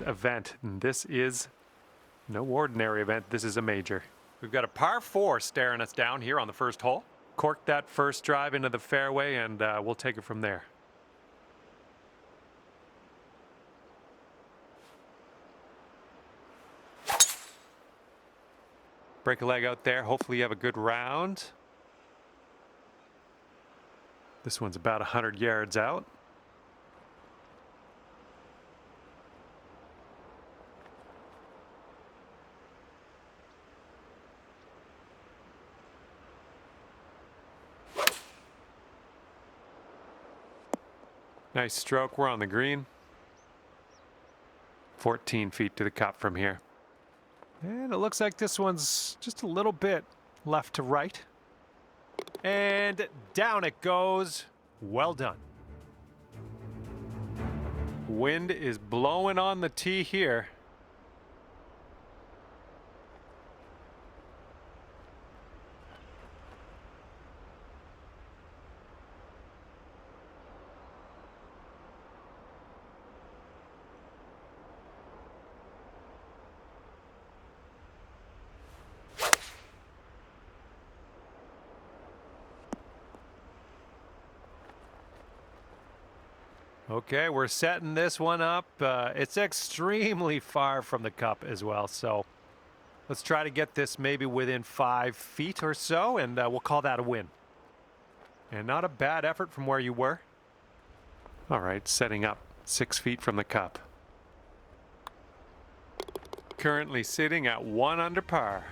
event, and this is no ordinary event. This is a major. We've got a par 4 staring us down here on the first hole. Cork that first drive into the fairway, and we'll take it from there. Break a leg out there. Hopefully you have a good round. This one's about 100 yards out. Nice stroke. We're on the green. 14 feet to the cup from here. And it looks like this one's just a little bit left to right. And down it goes. Well done. Wind is blowing on the tee here. Okay, we're setting this one up. It's extremely far from the cup as well, so let's try to get this maybe within 5 feet or so, and we'll call that a win. And not a bad effort from where you were. All right, setting up 6 feet from the cup. Currently sitting at 1 under par.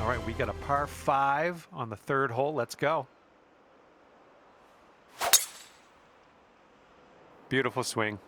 All right, we got a par 5 on the third hole. Let's go. Beautiful swing.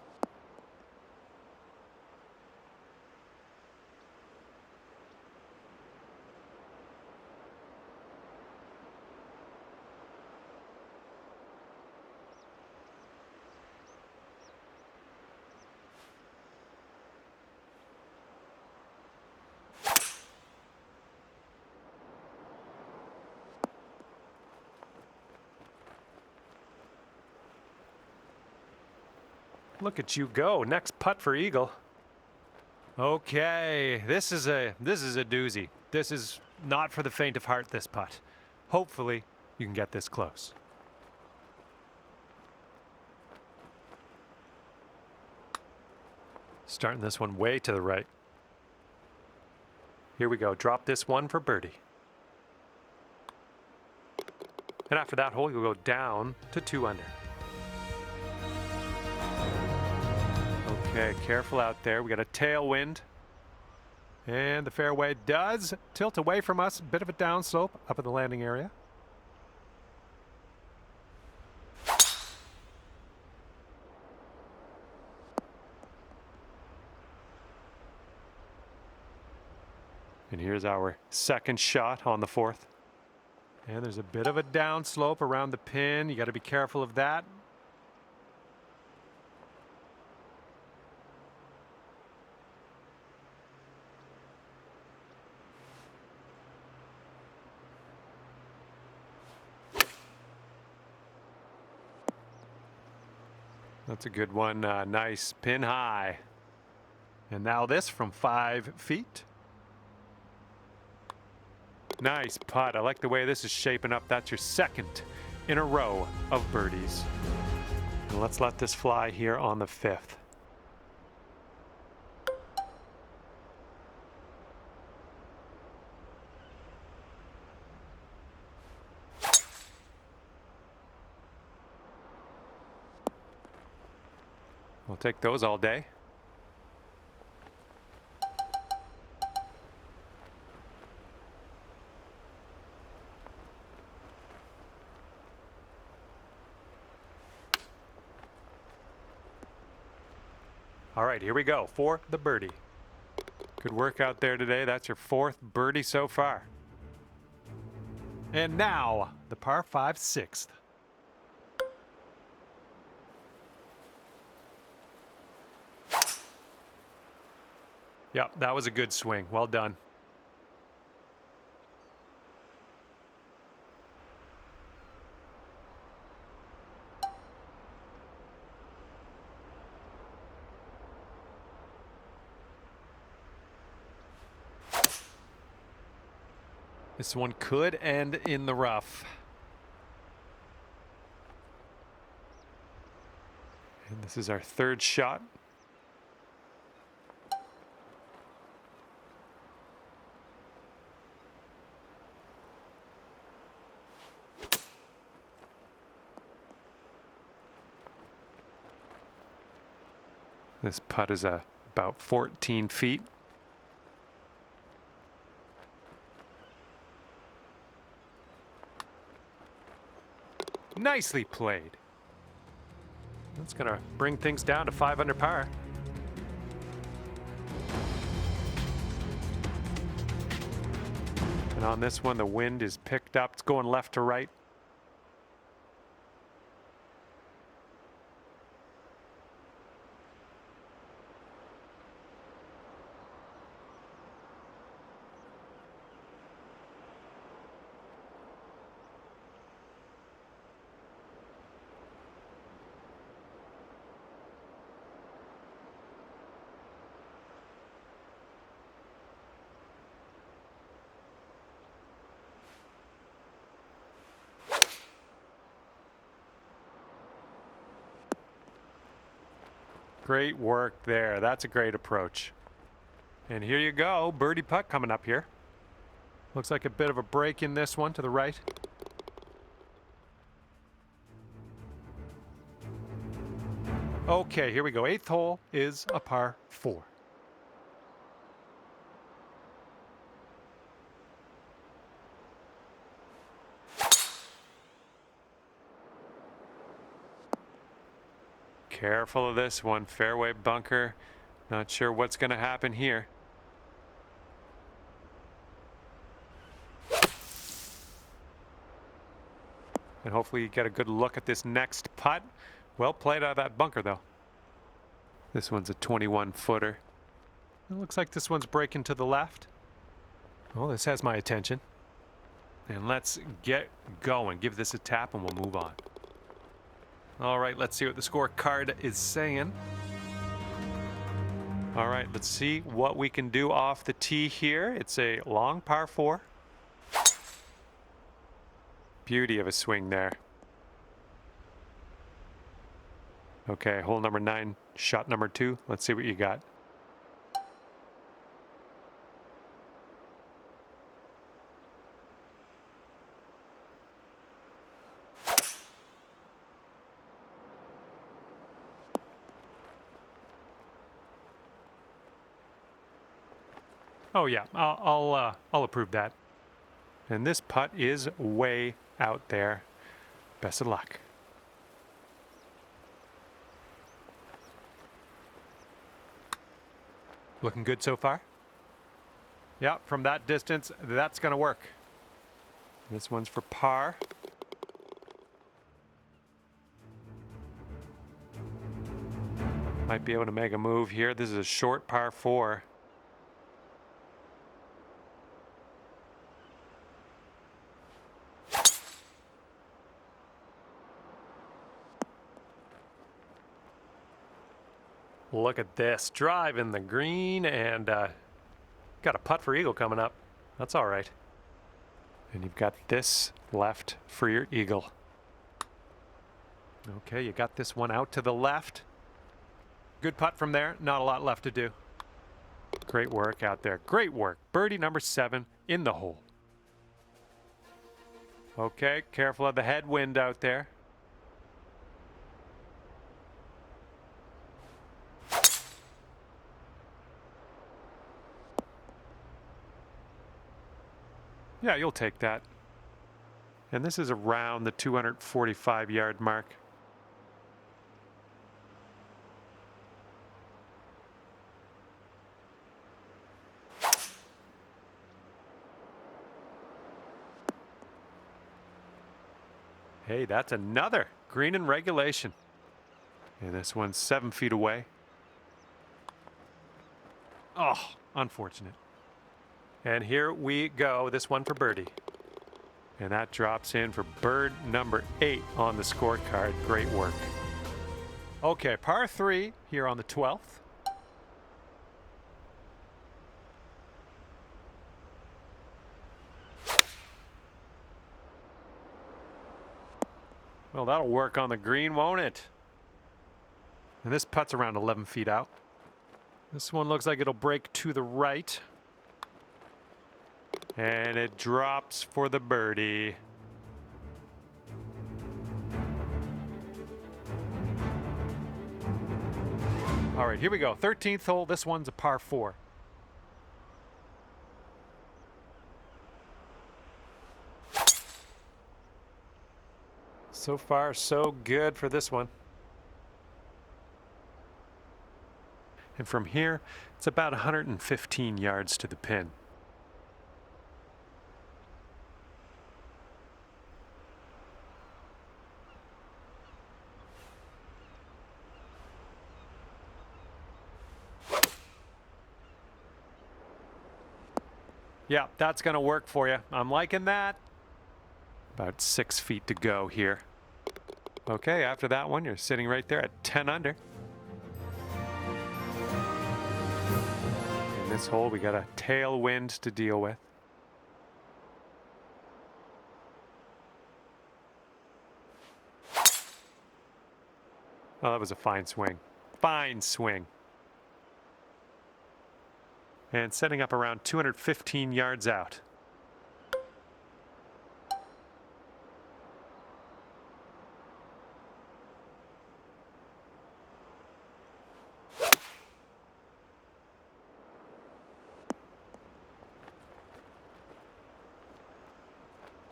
Look at you go. Next putt for eagle. Okay, this is a doozy. This is not for the faint of heart, this putt. Hopefully, you can get this close. Starting this one way to the right. Here we go. Drop this one for birdie. And after that hole, you'll go down to 2 under. Okay, careful out there. We got a tailwind. And the fairway does tilt away from us. A bit of a downslope up in the landing area. And here's our second shot on the fourth. And there's a bit of a downslope around the pin. You got to be careful of that. That's a good one. Nice pin high. And now this from 5 feet. Nice putt. I like the way this is shaping up. That's your second in a row of birdies. And let's let this fly here on the 5th. We'll take those all day. All right, here we go for the birdie. Good work out there today. That's your 4th birdie so far. And now the par 5 6th. Yep, that was a good swing. Well done. This one could end in the rough. And this is our third shot. This putt is about 14 feet. Nicely played. That's going to bring things down to 5 under par. And on this one, the wind is picked up. It's going left to right. Great work there. That's a great approach. And here you go, birdie putt coming up here. Looks like a bit of a break in this one to the right. Okay, here we go. 8th hole is a par 4. Careful of this one, fairway bunker. Not sure what's going to happen here. And hopefully you get a good look at this next putt. Well played out of that bunker though. This one's a 21-footer. It looks like this one's breaking to the left. Oh, this has my attention. And let's get going. Give this a tap and we'll move on. All right, let's see what the scorecard is saying. All right, let's see what we can do off the tee here. It's a long par 4. Beauty of a swing there. Okay, hole number 9, shot number 2. Let's see what you got. Oh yeah, I'll approve that. And this putt is way out there. Best of luck. Looking good so far? Yeah, from that distance, that's going to work. This one's for par. Might be able to make a move here. This is a short par 4. Look at this, drive in the green, and got a putt for eagle coming up. That's all right. And you've got this left for your eagle. Okay, you got this one out to the left. Good putt from there, not a lot left to do. Great work out there, great work. Birdie number 7 in the hole. Okay, careful of the headwind out there. Yeah, you'll take that. And this is around the 245-yard mark. Hey, that's another green in regulation. And this one's 7 feet away. Oh, unfortunate. And here we go, this one for birdie. And that drops in for bird number 8 on the scorecard. Great work. Okay, par 3 here on the 12th. Well, that'll work on the green, won't it? And this putt's around 11 feet out. This one looks like it'll break to the right. And it drops for the birdie. All right, here we go. 13th hole. This one's a par 4. So far, so good for this one. And from here, it's about 115 yards to the pin. Yeah, that's going to work for you. I'm liking that. About 6 feet to go here. Okay, after that one, you're sitting right there at 10 under. In this hole, we got a tailwind to deal with. Oh, that was a fine swing. Fine swing. And setting up around 215 yards out.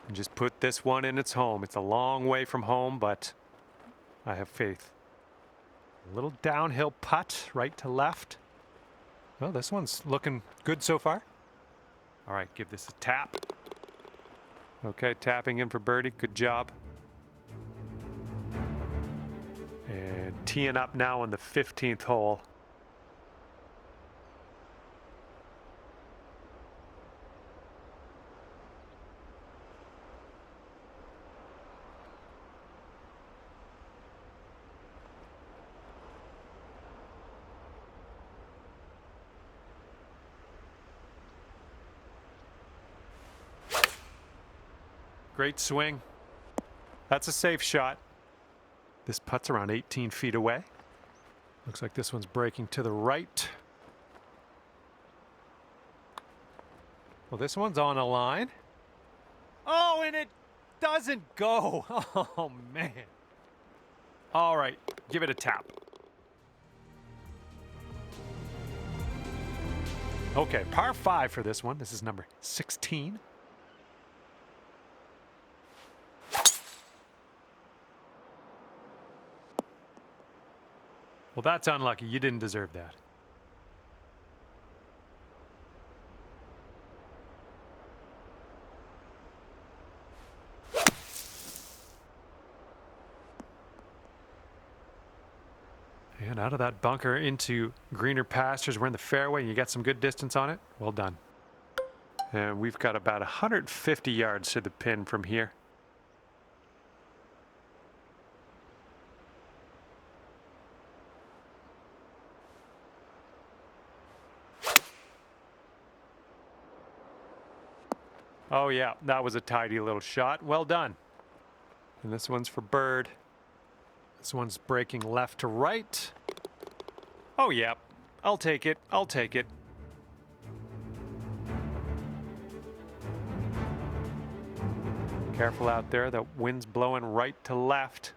And just put this one in its home. It's a long way from home, but I have faith. A little downhill putt, right to left. Well, this one's looking good so far. All right, give this a tap. Okay, tapping in for birdie. Good job. And teeing up now on the 15th hole. Great swing. That's a safe shot. This putt's around 18 feet away. Looks like this one's breaking to the right. Well, this one's on a line. Oh, and it doesn't go. Oh, man. All right, give it a tap. Okay, par 5 for this one. This is number 16. Well, that's unlucky. You didn't deserve that. And out of that bunker into greener pastures. We're in the fairway and you got some good distance on it. Well done. And we've got about 150 yards to the pin from here. Oh yeah, that was a tidy little shot. Well done. And this one's for bird. This one's breaking left to right. Oh yeah, I'll take it. I'll take it. Careful out there, the wind's blowing right to left.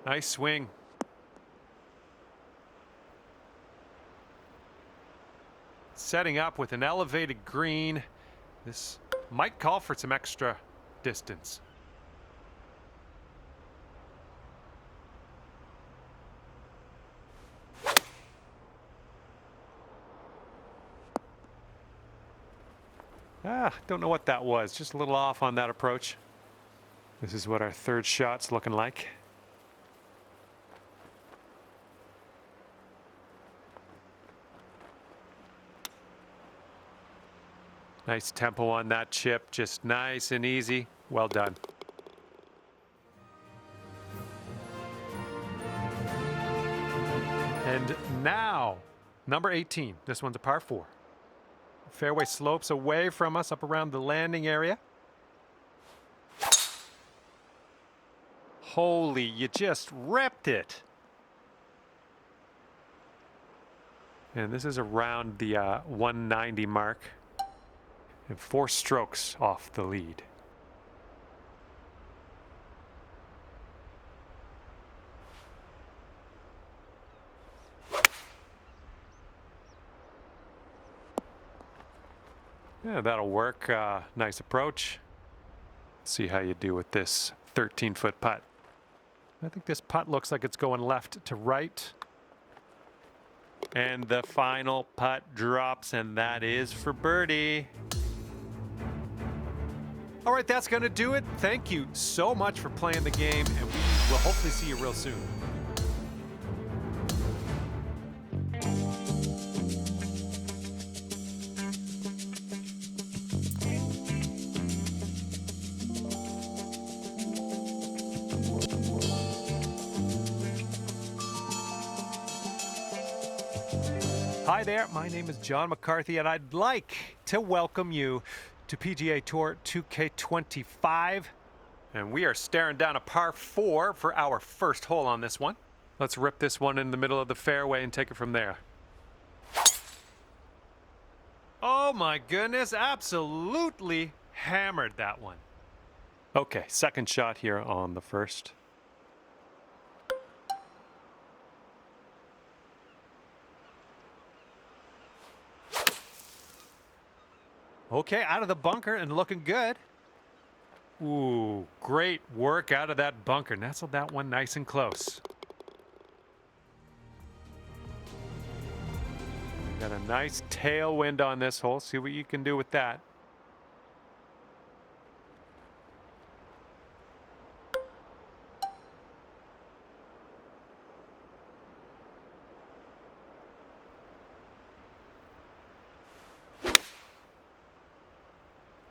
Nice swing. Setting up with an elevated green. This might call for some extra distance. Don't know what that was. Just a little off on that approach. This is what our third shot's looking like. Nice tempo on that chip, just nice and easy. Well done. And now, number 18. This one's a par 4. Fairway slopes away from us up around the landing area. Holy, you just ripped it. And this is around the 190 mark. And 4 strokes off the lead. Yeah, that'll work. Nice approach. See how you do with this 13-foot putt. I think this putt looks like it's going left to right. And the final putt drops, and that is for birdie. All right, that's going to do it. Thank you so much for playing the game, and we will hopefully see you real soon. Hi there, my name is John McCarthy, and I'd like to welcome you to PGA Tour 2K25. And we are staring down a par 4 for our first hole on this one. Let's rip this one in the middle of the fairway and take it from there. Oh my goodness, absolutely hammered that one. Okay, second shot here on the first. Okay, out of the bunker and looking good. Ooh, great work out of that bunker. Nestled that one nice and close. Got a nice tailwind on this hole. See what you can do with that.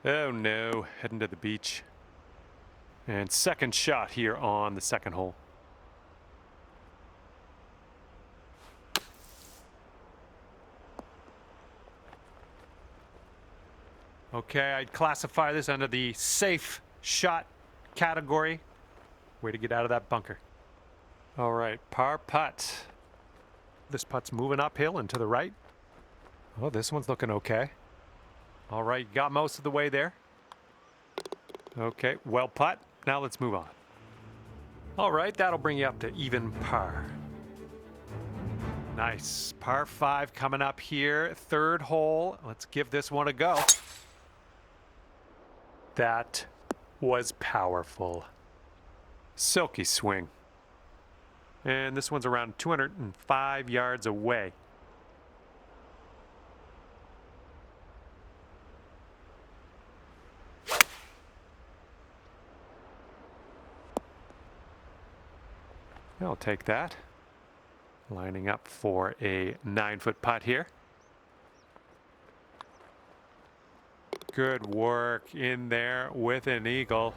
Oh no, heading to the beach. And second shot here on the second hole. Okay, I'd classify this under the safe shot category. Way to get out of that bunker. All right, par putt. This putt's moving uphill and to the right. Oh, this one's looking okay. All right, got most of the way there. Okay, well putt. Now let's move on. All right, that'll bring you up to even par. Nice. Par 5 coming up here. Third hole. Let's give this one a go. That was powerful. Silky swing. And this one's around 205 yards away. I'll take that. Lining up for a 9-foot putt here. Good work in there with an eagle.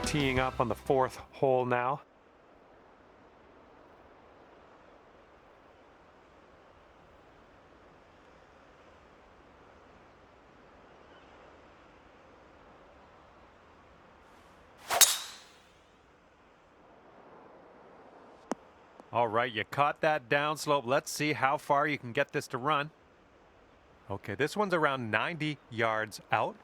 Teeing up on the 4th hole now. All right, you caught that downslope. Let's see how far you can get this to run. Okay, this one's around 90 yards out.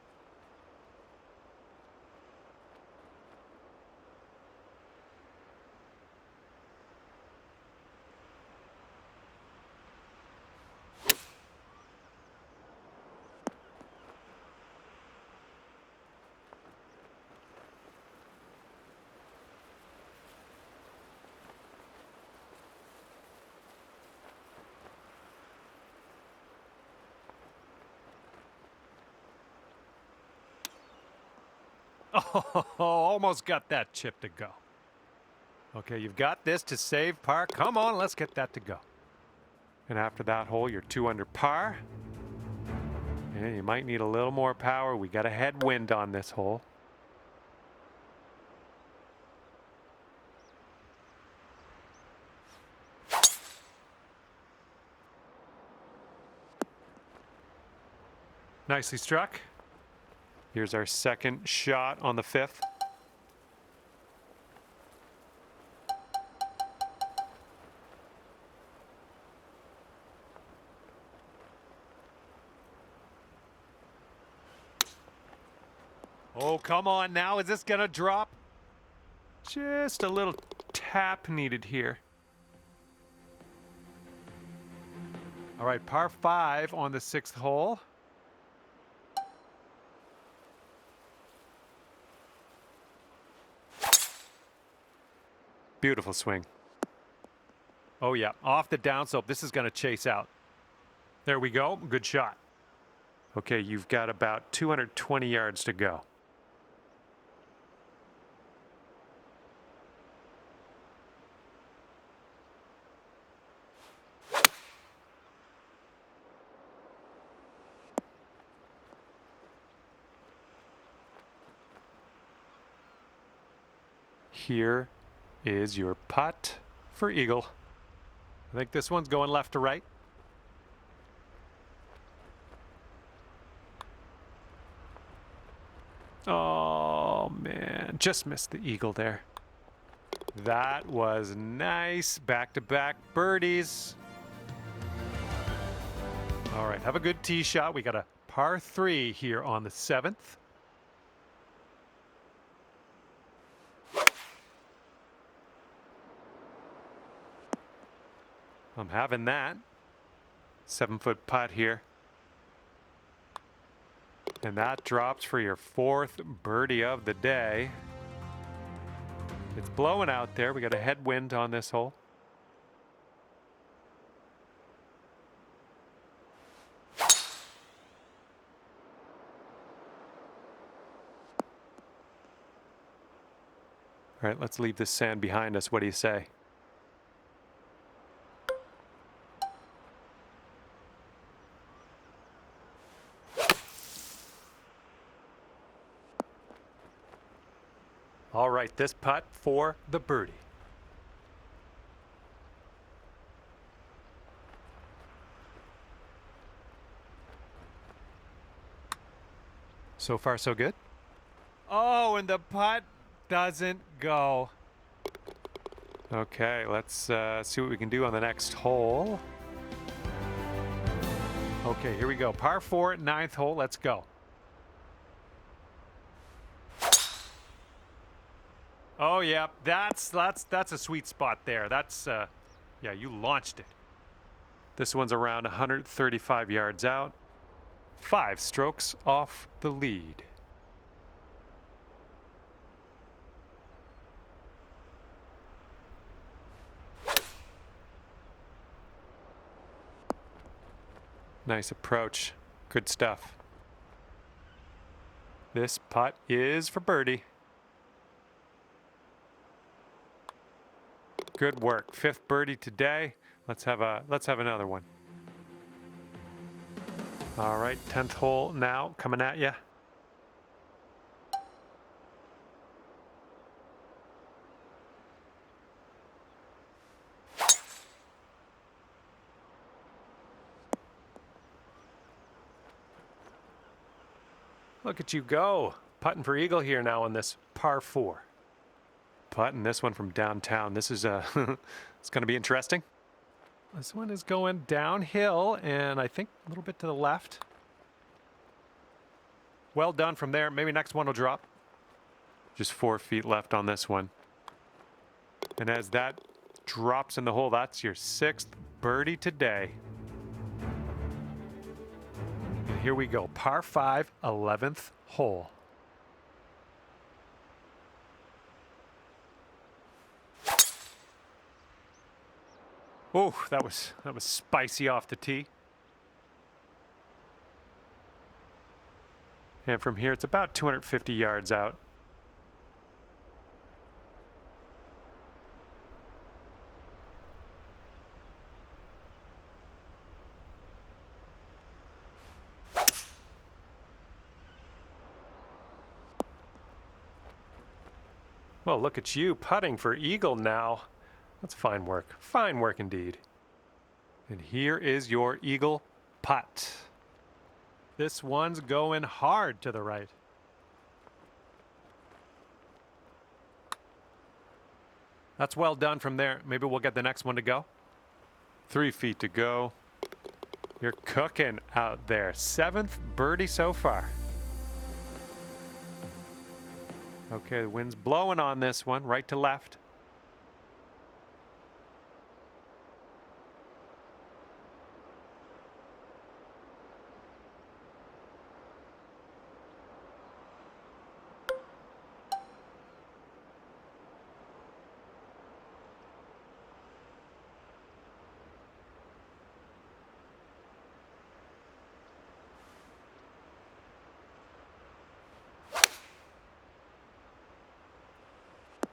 Oh, almost got that chip to go. Okay, you've got this to save par. Come on, let's get that to go. And after that hole, you're 2 under par. Yeah, you might need a little more power. We got a headwind on this hole. Nicely struck. Here's our second shot on the 5th. Oh, come on now. Is this going to drop? Just a little tap needed here. All right, par 5 on the 6th hole. Beautiful swing. Oh, yeah, off the downslope. This is going to chase out. There we go. Good shot. Okay, you've got about 220 yards to go. Here is your putt for eagle. I think this one's going left to right. Oh, man. Just missed the eagle there. That was nice. Back-to-back birdies. All right, have a good tee shot. We got a par 3 here on the 7th. I'm having that. 7-foot putt here. And that drops for your 4th birdie of the day. It's blowing out there. We got a headwind on this hole. All right, let's leave this sand behind us. What do you say? All right, this putt for the birdie. So far, so good. Oh, and the putt doesn't go. Okay, let's see what we can do on the next hole. Okay, here we go. Par 4, 9th hole. Let's go. Oh yeah, that's a sweet spot there. That's yeah, you launched it. This one's around 135 yards out. 5 strokes off the lead. Nice approach. Good stuff. This putt is for birdie. Good work. 5th birdie today. Let's have another one. All right, 10th hole now coming at you. Look at you go. Putting for eagle here now on this par 4. Putting this one from downtown. This is it's going to be interesting. This one is going downhill and I think a little bit to the left. Well done from there. Maybe next one will drop. Just 4 feet left on this one. And as that drops in the hole, that's your 6th birdie today. And here we go. Par 5, 11th hole. Oh, that was spicy off the tee. And from here, it's about 250 yards out. Well, look at you putting for eagle now. That's fine work. Fine work indeed. And here is your eagle putt. This one's going hard to the right. That's well done from there. Maybe we'll get the next one to go. 3 feet to go. You're cooking out there. 7th birdie so far. Okay, the wind's blowing on this one, right to left.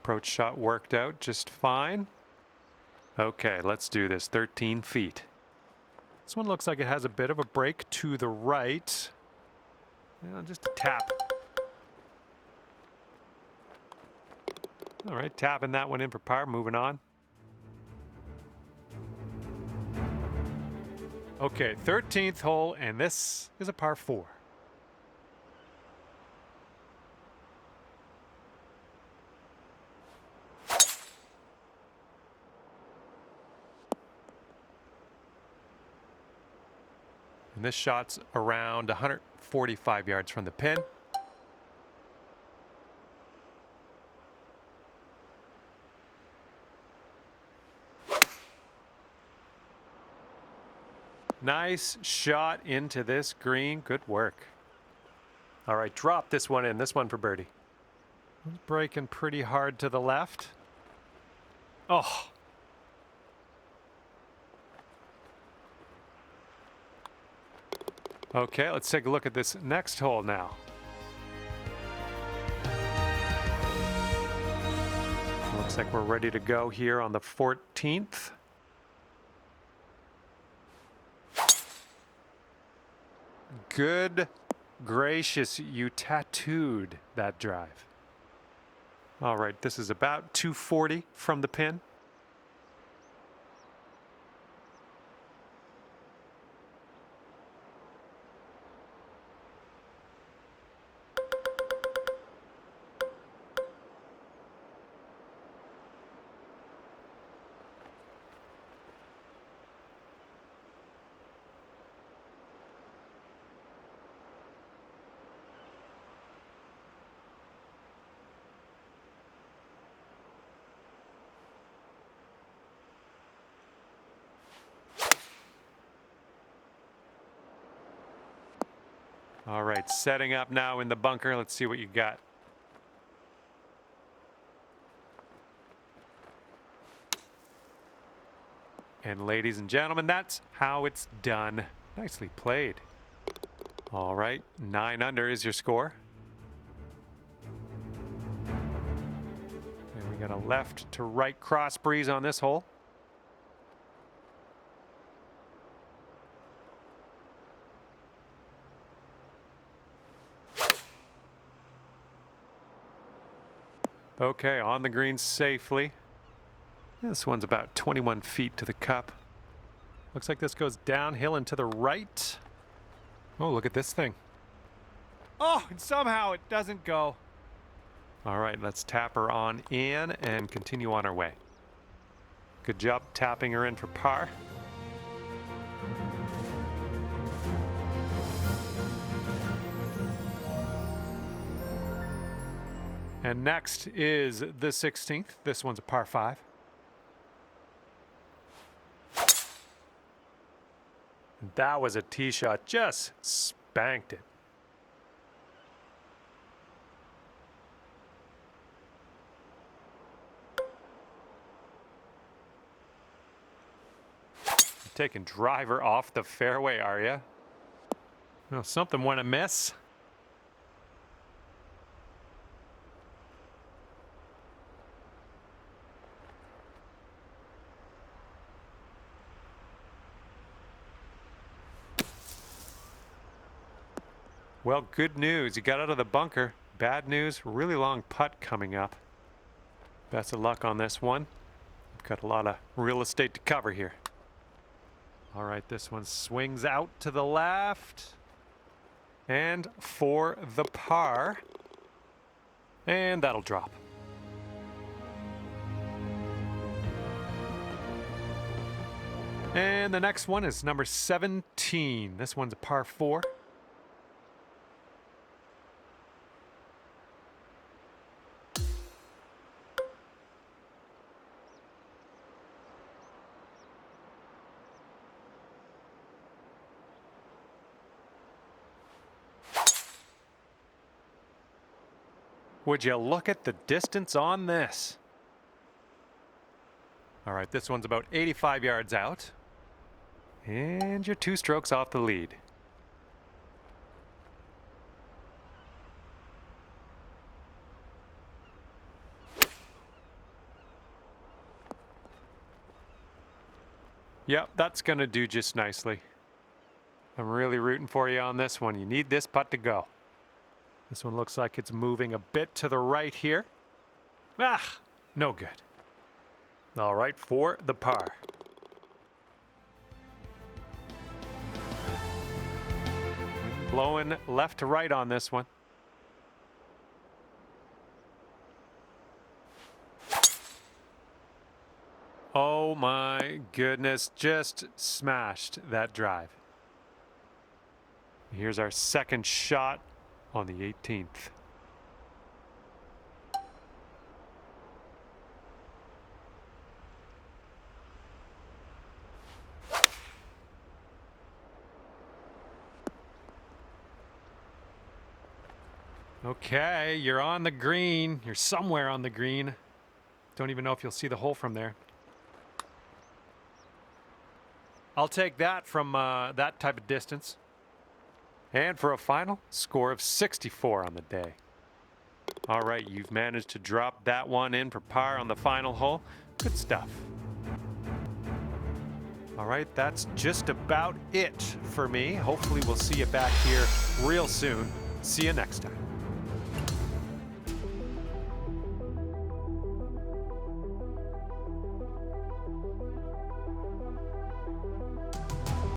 Approach shot worked out just fine. Okay, let's do this. 13 feet. This one looks like it has a bit of a break to the right. Just a tap. All right, tapping that one in for par. Moving on. Okay, 13th hole, and this is a par 4. And this shot's around 145 yards from the pin. Nice shot into this green. Good work. All right, drop this one in. This one for birdie. Breaking pretty hard to the left. Oh. Okay, let's take a look at this next hole now. Looks like we're ready to go here on the 14th. Good gracious, you tattooed that drive. All right, this is about 240 from the pin. All right, setting up now in the bunker. Let's see what you got. And ladies and gentlemen, that's how it's done. Nicely played. All right, 9 under is your score. And we got a left to right cross breeze on this hole. Okay, on the green safely. This one's about 21 feet to the cup. Looks like this goes downhill and to the right. Oh, look at this thing. Oh, and somehow it doesn't go. All right, let's tap her on in and continue on our way. Good job tapping her in for par. And next is the 16th. This one's a par 5. That was a tee shot. Just spanked it. Taking driver off the fairway, are you? Well, something went amiss. Well, good news. You got out of the bunker. Bad news, really long putt coming up. Best of luck on this one. We've got a lot of real estate to cover here. All right, this one swings out to the left. And for the par. And that'll drop. And the next one is number 17. This one's a par 4. Would you look at the distance on this? All right, this one's about 85 yards out. And you're 2 strokes off the lead. Yep, that's going to do just nicely. I'm really rooting for you on this one. You need this putt to go. This one looks like it's moving a bit to the right here. Ah, no good. All right, for the par. Blowing left to right on this one. Oh my goodness, just smashed that drive. Here's our second shot on the 18th. Okay, you're on the green. You're somewhere on the green. Don't even know if you'll see the hole from there. I'll take that from that type of distance. And for a final score of 64 on the day. All right, you've managed to drop that one in for par on the final hole. Good stuff. All right, that's just about it for me. Hopefully we'll see you back here real soon. See you next time.